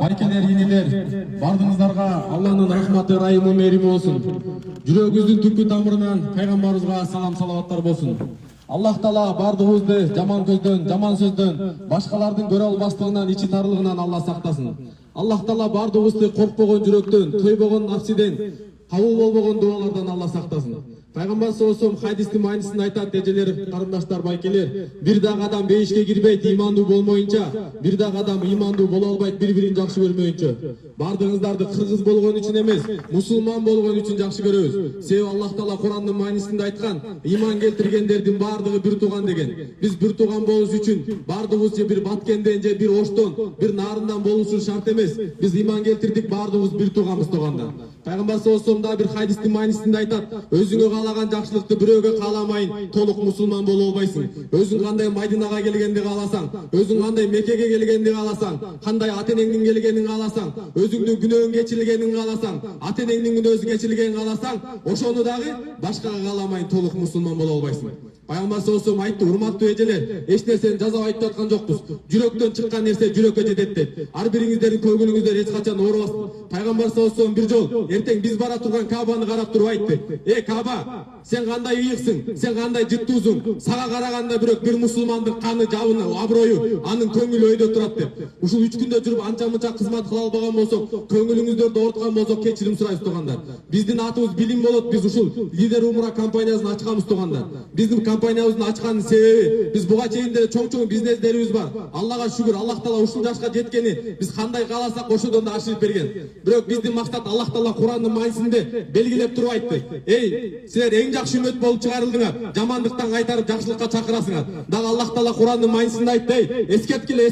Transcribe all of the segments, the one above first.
байкелер, инелер, бардыңыздарга Алланын рахматы, ырайымы, мээрими болсун. Жүрөгүбүздүн түпкү тамырынан пайгамбарыбызга салам салаваттар болсун. Аллах Таала бардыгыбызды жаман көздөн, жаман сөздөн, башкалардын көрө албастыгынан, ичи тарлыгынан Алла сактасын. Аллах Таала бардыгыбызды коркпогон жүрөктөн, тойбогон нафсиден, кабыл болбогон дуалардан Алла сактасын. Пайгамбар саллаллаху хадистин мааниsin айтат, эжелер, карындаштар, байкелер, бир дагы адам бейишке кирбейт ыймандуу болмоюнча, бир дагы адам ыймандуу боло албайт бири-бирин жакшы көрмөйүнчө. Бардыгыңыздарды кыргыз болгон үчүн эмес, мусулман болгон үчүн жакшы көрөбүз. Себеби Аллах Таала Курандын маанисинде айткан, ыйман келтиргендердин бардыгы бир тууган деген. Биз бир тууган болуш үчүн бардыгыбыз же бир баткенден же бир оштон, бир нарындан болушубуз шарт эмес. Биз ыйман келтирдик, бардыгыбыз бир тууганбыз тууганда. Пайгамбар саллаллаху алейхи бир хадистин маанисинде айтат, өзүңө каалаган жакшылыкты бирөөгө кааламайын, толук мусулман боло албайсың. Өзүң кандай Мадинага келгенди кааласаң, өзүң кандай Меккеге келгенди кааласаң, кандай ата-энеңдин келгенин кааласаң, өзүңдүн күнөөң кечирилгенин кааласаң, ата-энеңдин күнөөсү кечирилгенин кааласаң, ошону дагы башкага кааламайын, толук мусулман боло албайсың. Пайгамбар саллаллаху алейхи айтты, урматтуу эжелер, эч нерсени жазап айтып аткан жокпуз. Жүрөктөн чыккан нерсе жүрөккө жетет деп. Ар бириңиздердин көңүлүңүздөр эч качан оорубасын. Пайгамбар саллаллаху алейхи бир жол эртең биз бара турган Кабаны карап туруп айтты: Каба, сен кандай ыйыксың, сен кандай жыттуусуң, сага караганда бирок бир мусулмандын каны, жабыны, аброю, анын көңүлү өйдө турат деп. Ушул 3 күндө жүрүп анча-мынча кызмат кыла албаган болсок, көңүлүңүздөрдү ооруткан болсок, кечирим сурайбыз туугандар. Биздин атыбыз билим болот, биз ушул Лидер Умра компаниясын ачканбыз туугандар. Биздин компаниябыздын ачканын себеби, биз буга чейин деле чоң бизнестерибиз бар. Аллага шүгүр, Аллах Таала ушул жашка жеткени, биз кандай кааласак ошодон да ашырып берген. Бирок биздин максат Аллах Таала Курандын маанисинде белгилеп туруп айтты: силер эң жакшы үмөт болуп чыгарылдыңар, жамандыктан кайтарып жакшылыкка чакырасыңар. Дагы Аллах Таала Курандын маанисинде айтты: эскерткиле,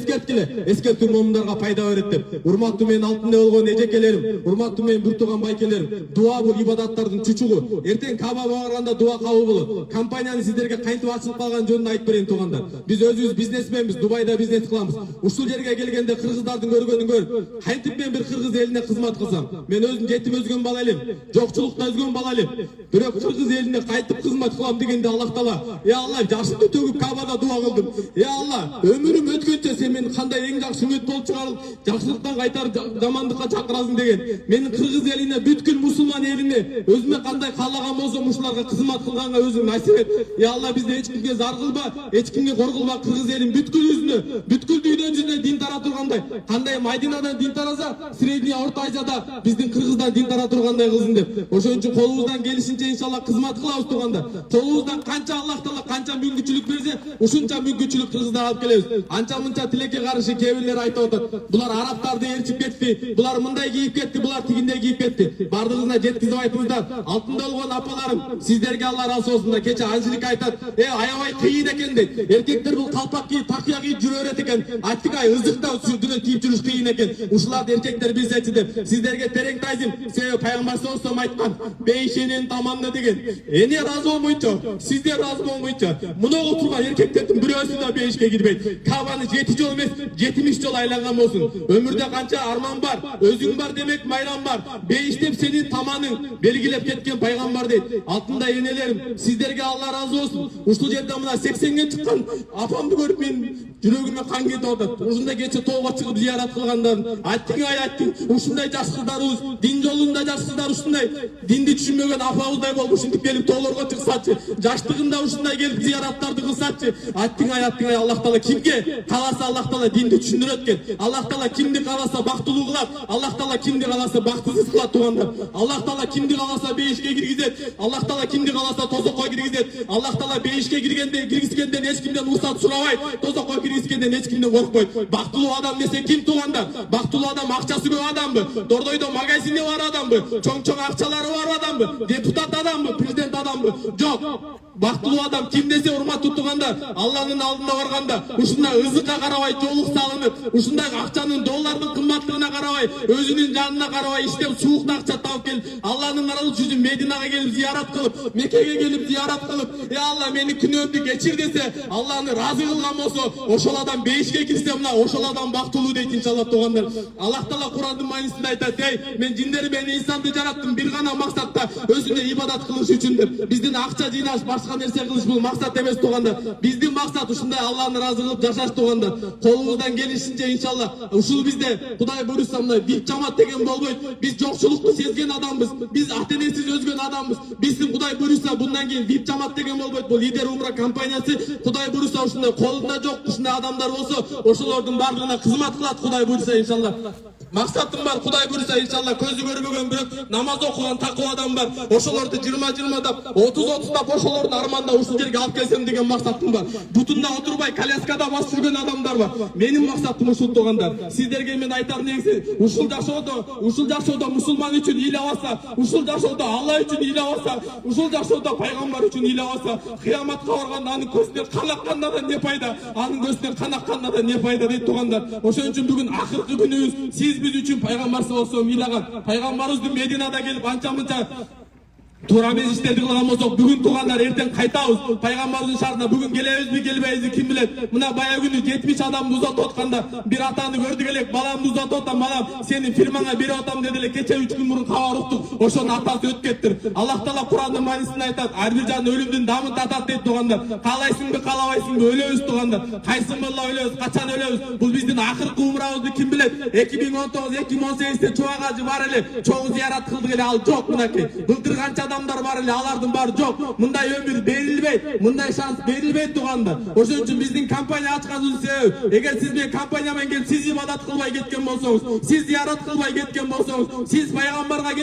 эскертүү момундарга пайда берет деп. Урматтуу менин алтында болгон эжекелерим, урматтуу менин бир тууган байкелерим, дуа бул ибадаттардын чучугу. Эртең Кабага барганда дуа кабыл болот. Компанияны сиздерге кантип ачылып калган жөнүндө айтып берейин туугандар. Биз өзүбүз бизнесменбиз, Дубайда бизнес кылабыз. Ушул жерге келгенде кыргыздардын көргөнүн көрүп, кантип мен бир кыргыз элине кызмат кылсам, мен өзүм жетим өзгөн бала элем, жокчулукта өзгөн бала элем. Бирок кыргыз элине кайтып кызмат кылам дегенде Аллах Таала: Алла, жашымды төгүп Кабада дуа кылдым. Алла, өмүрүм өткөнчө сен мени кандай эң жакшы үмөт болуп чыгарып, жакшылыктан кайтарып жамандыкка чакырасың деген. Менин кыргыз элине, бүткүл мусулман элине өзүмө кандай каалаган болсом ушуларга кызмат кылганга өзүң насип эт. Алла, бизде эч кимге зар кылба, эч кимге кор кылба. Кыргыз элин бүткүл дүйнөнүн жүзүнө дин тара тургандай, кандай Мадинадан дин тараса, Средний Орто Азияда биздин кыргыздан дин тара тургандай кылсын деп. Ошон үчүн колубуздан келишинче иншалла кызмат кылабыз туугандар. Колубуздан канча Аллах Таала канча мүмкүнчүлүк берсе, ушунча мүмкүнчүлүк кыргыздарга алып келебиз. Анча-мынча тилекке каршы кээ бирлер айтып атат: булар арабтарды ээрчип кетти, булар мындай кийип кетти, булар тигиндей кийип кетти. Бардыгына жеткизип айтыңыздар. Алтында болгон апаларым, сиздерге Алла ыраазы болсун. Кече Анжелика айтат: аябай кыйын экен дейт. Эркектер бул калпак кийип, такыя кийип жүрө берет экен. Айттык, ызыкта сүрдүнөн кийип жүрүш кыйын экен. Ушуларды эркектер билсечи деп. Сиздерге терең тайзым. Себеби Пайгамбар саллаллаху алейхи айткан: бейишенен таманны деген. Эне ыраазы болмойчу, сиздер ыраазы болмойчу, муногу турган эркектердин бирөөсү да бейишке кирбейт. Кабаны 7 жол эмес, 70 жол айланган болсун. Өмүрдө канча арман бар, өзүң бар демек майрам бар. Бейиш деп сенин таманың белгилеп кеткен пайгамбар дейт. Алтында энелерим, сиздерге Алла ыраазы болсун. Ушул жерде мына 80ге чыккан апамды көрүп мен жүрөгүмө кан кетип атат. Ушундай кече тоого чыгып зыярат кылгандарын айттың. Ушундай жаш кыздарыбыз, дин жолунда жаш кыздар ушундай динди түшүнбөгөн апабыздай болуп ушинтип келип тоолорго чыксачы, жаштыгында ушундай келип зыяраттарды кылсачы. Айттың. Аллах Таала кимге кааласа Аллах Таала динди түшүндүрөт экен. Аллах Таала кимди кааласа бактылуу кылат, Аллах Таала кимди кааласа бактысыз кылат туугандар. Аллах Таала кимди кааласа бейишке киргизет, Аллах Таала кимди кааласа тозокко киргизет. Аллах Таала бейишке киргизгенден эч кимден уруксат сурабайт, тозокко киргизгенден эч кимден коркпойт. Бактылуу адам десе ким туугандар? Бактылуу адам акчасы көп адамбы? Дордойдо магазине бар адамбы? Чоң акчалары бар адамбы? Депутат адамбы? Президент адамбы? Жок. Бактылуу адам ким десе, урматтуу туугандар, Алланын алдына барганда ушундай ызыкка карабай жоолук салынып, ушундай акчанын, доллардын кымбаттыгына карабай, өзүнүн жанына карабай иштеп суукта акча таап келип, Алланын аралык жүзүн Мединага келип зыярат кылып, Меккеге келип зыярат кылып, Алла мени күнөөмдү кечир десе, Алланы ыраазы кылган болсо, ошол адам бейишке кирсе, мына ошол адам бактылуу дейт иншалла туугандар. Аллах Таала Курандын маанисинде айтат: мен жиндери менен инсанды жараттым бир гана максатта, өзүнө ибадат кылыш үчүн деп. Биздин акча жыйнаш, башка нерсе кылыш бул максат эмес туугандар. Биздин максат ушундай Алланы ыраазы кылып жашаш туугандар. Колубуздан келишинче иншалла ушул бизде Kuday buyursa mına bir cemaat degen bolboyt. Biz jokçuluktu sezgen adamız. Biz atenesiz özgön adamız. Bizim Kuday buyursa bundan keyin VIP cemaat degen bolboyt. Bu lider umra kampaniyası Kuday buyursa uşunday kolunda jok uşunday adamlar bolsa oşolordun barlığına hizmet kılat Kuday buyursa inşallah. Maksatım var Kuday buyursa inşallah közü görmөгөн bирок namaz okuyan takwa adam var. Oşolordu 20-20 da 30-30 da oşolordun armanda uşul жерге алып келсем деген максатым бар. Бутунда отурбай коляскада басып жүргөн адамдар бар. Менин максатым ушул тугандар. Сиздерге мен айтар нерсе ушул жашоодо мусулман үчүн ыйлап алса, ушул жашоодо Алла үчүн ыйлап алса, ушул жашоодо пайгамбар үчүн ыйлап алса, кыяматка барганда анын көзүнөн кан акканда да не пайда, анын көзүнөн кан акканда да не пайда дейт тугандар. Ошон үчүн бүгүн акыркы күнүбүз сиз биз үчүн пайгамбар саллаллаху алейхи ыйлаган. Пайгамбарыбыздын Мединада келип анча-мынча Тура мезгиштерди кылган болсок бүгүн туугандар эртең кайтабыз. Пайгамбардын шартына бүгүн келебизби, келбейбизби ким билет. Мына бая күнү 70 адамды узатып атканда бир атаны көрдүк элек, баламды узатып атам, балам сенин фирмаңа берип атам деди эле. Кече 3 күн мурун кабар уктук. Ошонун атасы өтүп кеттир. Аллах Таала Курандын маанисинде айтат, ар бир жан өлүмдүн дамын татат дейт туугандар. Каалайсыңбы, каалабайсыңбы өлөбүз туугандар. Кайсын боло өлөбүз, качан өлөбүз? Бул биздин акыркы умрабызды ким билет. 2019-2018-те чоң ажы бар эле, чоң зыярат кылдык эле, ал жок мынакей. Былтыр канча адамдар бар эле, алардын баары жок. Мындай өмүр берилбейт, мындай шанс берилбейт туугандар. Ошон үчүн биздин компания ачканыбыздын себеби, эгер сиз менен компания менен келип сиз ибадат кылбай кеткен болсоңуз, сиз зыярат кылбай кеткен болсоңуз, сиз пайгамбарга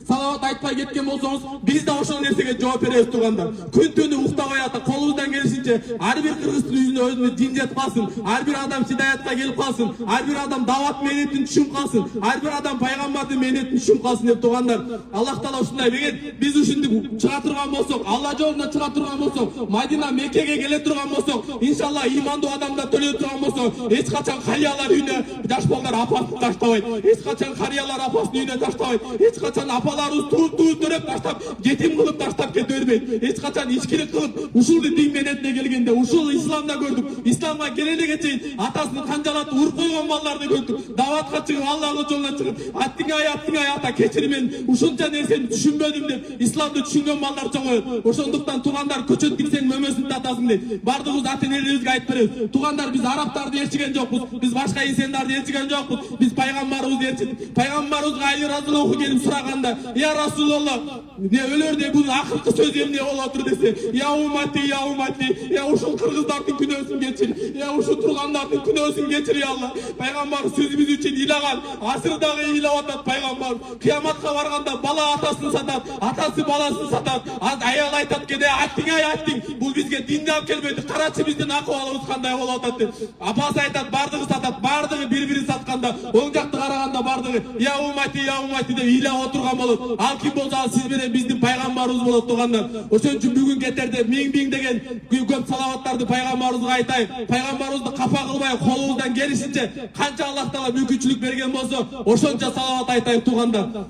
салават айтпай кеткен болсоңуз, биз да ошол нерсеге жооп беребиз туугандар. Күн түнү уктабай атат, колубуздан келишинче ар бир кыргыздын үйүнө өзүнө дин жетип калсын, ар бир адам хидаятка келип калсын, ар бир адам дават мээнетин түшүнүп калсын, ар бир адам пайгамбардын мээнетин түшүнүп калсын деп туугандар. Аллах Таала ушундай деген биз ушинтип чыга турган болсок, Алла жолуна чыга турган болсок, Мадина Меккеге келе турган болсок, иншалла имандуу адамдар төлөй турган болсок, эч качан карыялар үйүнө жаш балдар апасын таштабайт, эч качан карыялар апасынын үйүнө таштабайт, эч качан апаларыбыз туур төрөп таштап, жетим кылып таштап кете бербейт, эч качан ичкилик кылып, ушул дин менетине келгенде, ушул исламда көрдүк, исламга келелиге чейин атасын канжалатып уруп койгон балдарды көрдүк, даватка чыгып, Аллахтын жолуна чыгып, аттиң ай ата кечир мен ушунча нерсени түшүнбөдүм деп, исламды түшүнгөн балдар чоңойот. Ошондуктан туугандар көчөт кирсең мөмөсүн татасың дейт. Бардыгыбыз ата-энелерибизге айтып беребиз. Туугандар, биз арабтарды ээрчиген жокпуз, биз башка инсандарды ээрчиген жокпуз, биз пайгамбарыбызды ээрчидик. Пайгамбарыбызга Али разыяллаху келип сураганда, "Я Расулаллах, өлөрдө бул акыркы сөз эмне болуп отур" десе, "Я уммати, я ушул кыргыздардын күнөөсүн кечир, я ушул тургандардын күнөөсүн кечир, я Алла." Пайгамбар сөзүбүз үчүн ыйлаган, азыр ыйлап атат пайгамбар. Кыяматка барганда бала атасын сатат, атасы баласын сатат. Аял айтат кеде, "Аттиң, бул бизге динди алып келбейди. Карачы биздин акыбалыбыз кандай болуп атат" деп. Апасы айтат, "Бардыгы сатат, бардыгы бири-бирин сатканда, оң жакты караганда бардыгы я уммати деп ыйлап отурган болот. Ал ким болсо, ал сиз менен биздин пайгамбарыбыз болот туугандар. Ошон үчүн бүгүн кетерде миң деген көп салаваттарды пайгамбарыбызга айтайын. Пайгамбарыбызды капа кылбай, колубуздан келишинче канча Аллах Таала мүмкүнчүлүк берген болсо, ошончо салават айтайын туугандар.